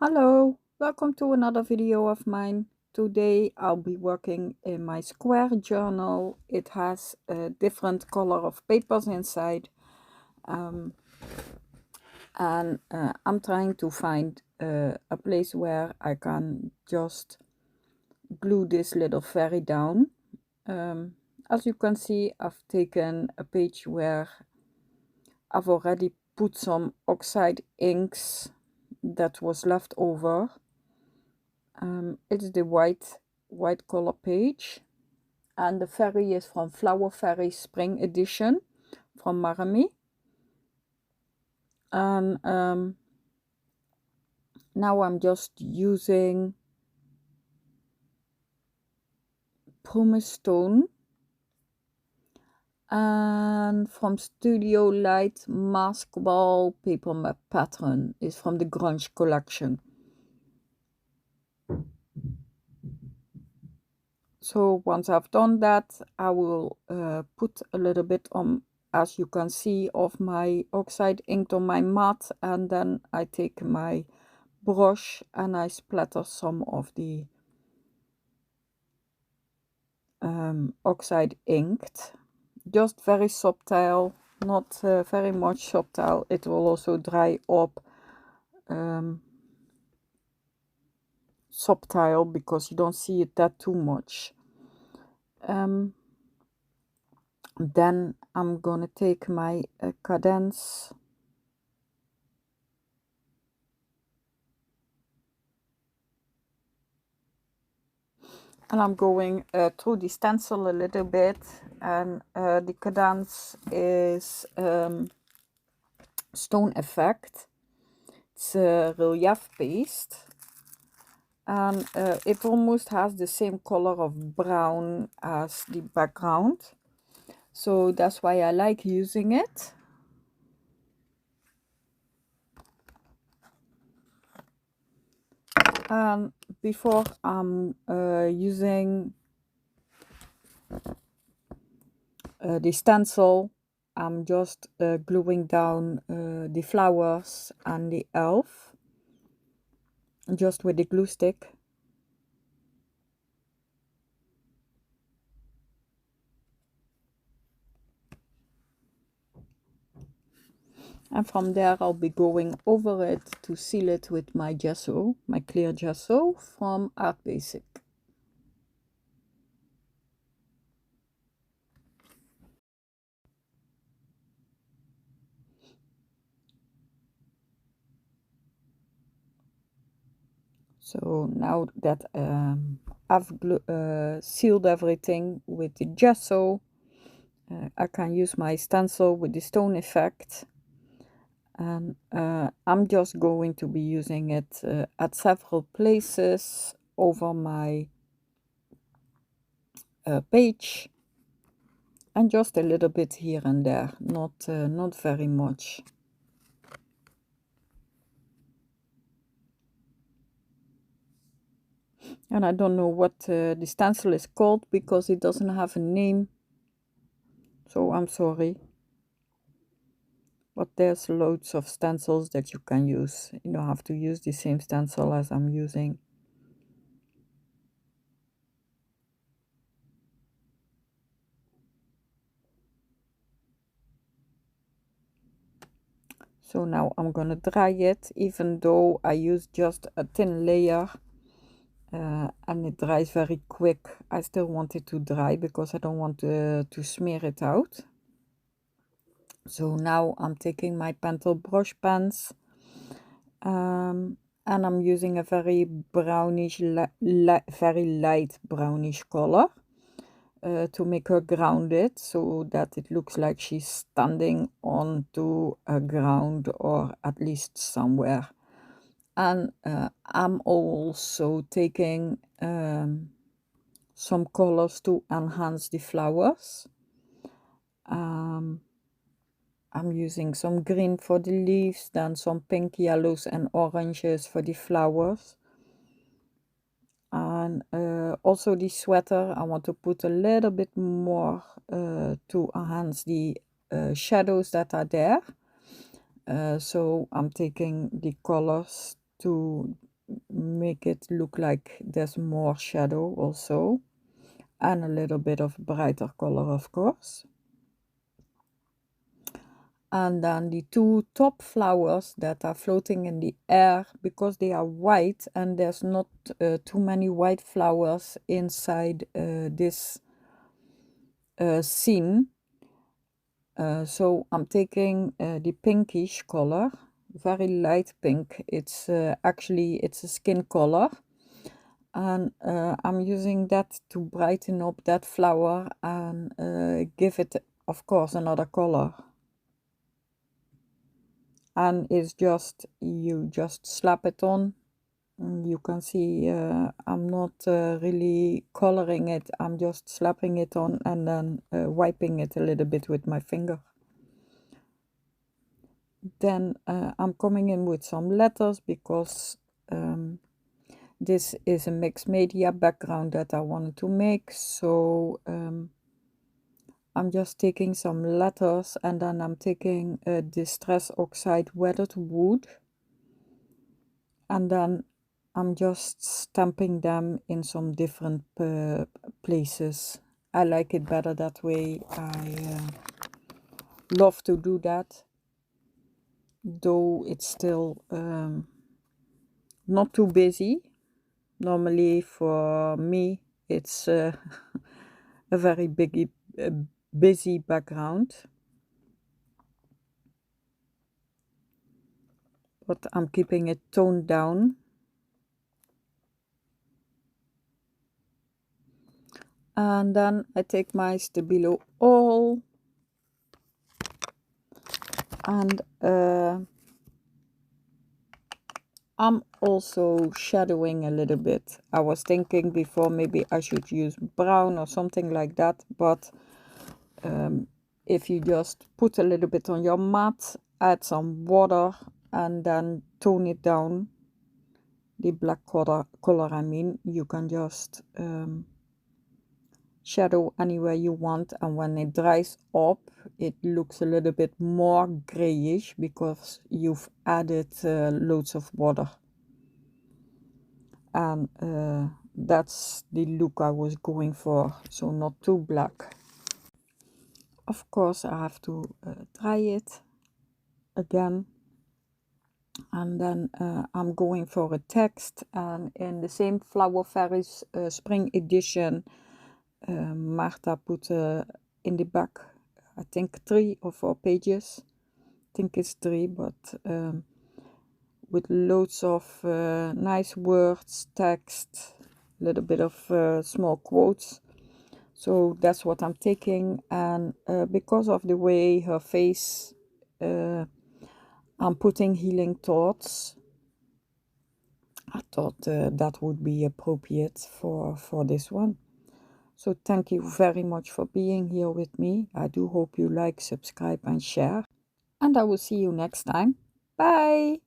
Hello, welcome to another video of mine. Today I'll be working in my square journal. It has a different color of papers inside, and I'm trying to find a place where I can just glue this little fairy down. As you can see, I've taken a page where I've already put some oxide inks that was left over. It's the white color page, and the fairy is from Flower Fairy Spring Edition from Maremi. And now I'm just using prumice stone and from Studio Light mask ball paper map pattern is from the Grunge collection. So once I've done that, I will put a little bit on, as you can see, of my oxide ink on my mat, and then I take my brush and I splatter some of the oxide inked, just very subtle, not very much subtle. It will also dry up subtle because you don't see it that too much. Then I'm gonna take my Cadence and I'm going through the stencil a little bit, and the Cadence is stone effect. It's a relief paste, and it almost has the same color of brown as the background, so that's why I like using it. And before I'm using the stencil, I'm just gluing down the flowers and the elf just with the glue stick. And from there I'll be going over it to seal it with my gesso, my clear gesso from Art Basic. So now that I've sealed everything with the gesso, I can use my stencil with the stone effect, and I'm just going to be using it at several places over my page, and just a little bit here and there, not very much. And I don't know what the stencil is called because it doesn't have a name, so I'm sorry. But there's loads of stencils that you can use. You don't have to use the same stencil as I'm using. So now I'm gonna dry it, even though I use just a thin layer and it dries very quick. I still want it to dry because I don't want to smear it out. So now I'm taking my Pentel brush pens, and I'm using a very brownish, very light brownish color to make her grounded, so that it looks like she's standing onto a ground or at least somewhere. And I'm also taking some colors to enhance the flowers. I'm using some green for the leaves, then some pink, yellows and oranges for the flowers. And also the sweater, I want to put a little bit more to enhance the shadows that are there. So I'm taking the colors to make it look like there's more shadow also, and a little bit of brighter color, of course. And then the two top flowers that are floating in the air, because they are white and there's not too many white flowers inside this scene. So I'm taking the pinkish color, very light pink. It's actually it's a skin color, and I'm using that to brighten up that flower and give it, of course, another color. And it's just, you just slap it on. You can see I'm not really coloring it, I'm just slapping it on and then wiping it a little bit with my finger. Then I'm coming in with some letters because this is a mixed media background that I wanted to make. So I'm just taking some letters and then I'm taking distress oxide weathered wood, and then I'm just stamping them in some different places. I like it better that way. I love to do that, though it's still not too busy. Normally for me it's a very busy background, but I'm keeping it toned down. And then I take my Stabillo all and I'm also shadowing a little bit. I was thinking before maybe I should use brown or something like that, but if you just put a little bit on your mat, add some water and then tone it down, the black color I mean, you can just shadow anywhere you want, and when it dries up it looks a little bit more grayish because you've added loads of water. And that's the look I was going for, so not too black. Of course I have to dry it again, and then I'm going for a text, and in the same Flower Fairies spring edition, Marta put in the back, I think 3 or 4 pages, I think it's 3, but with loads of nice words, text, a little bit of small quotes. So that's what I'm taking, and because of the way her face, I'm putting healing thoughts. I thought that would be appropriate for this one. So thank you very much for being here with me. I do hope you like, subscribe and share. And I will see you next time. Bye!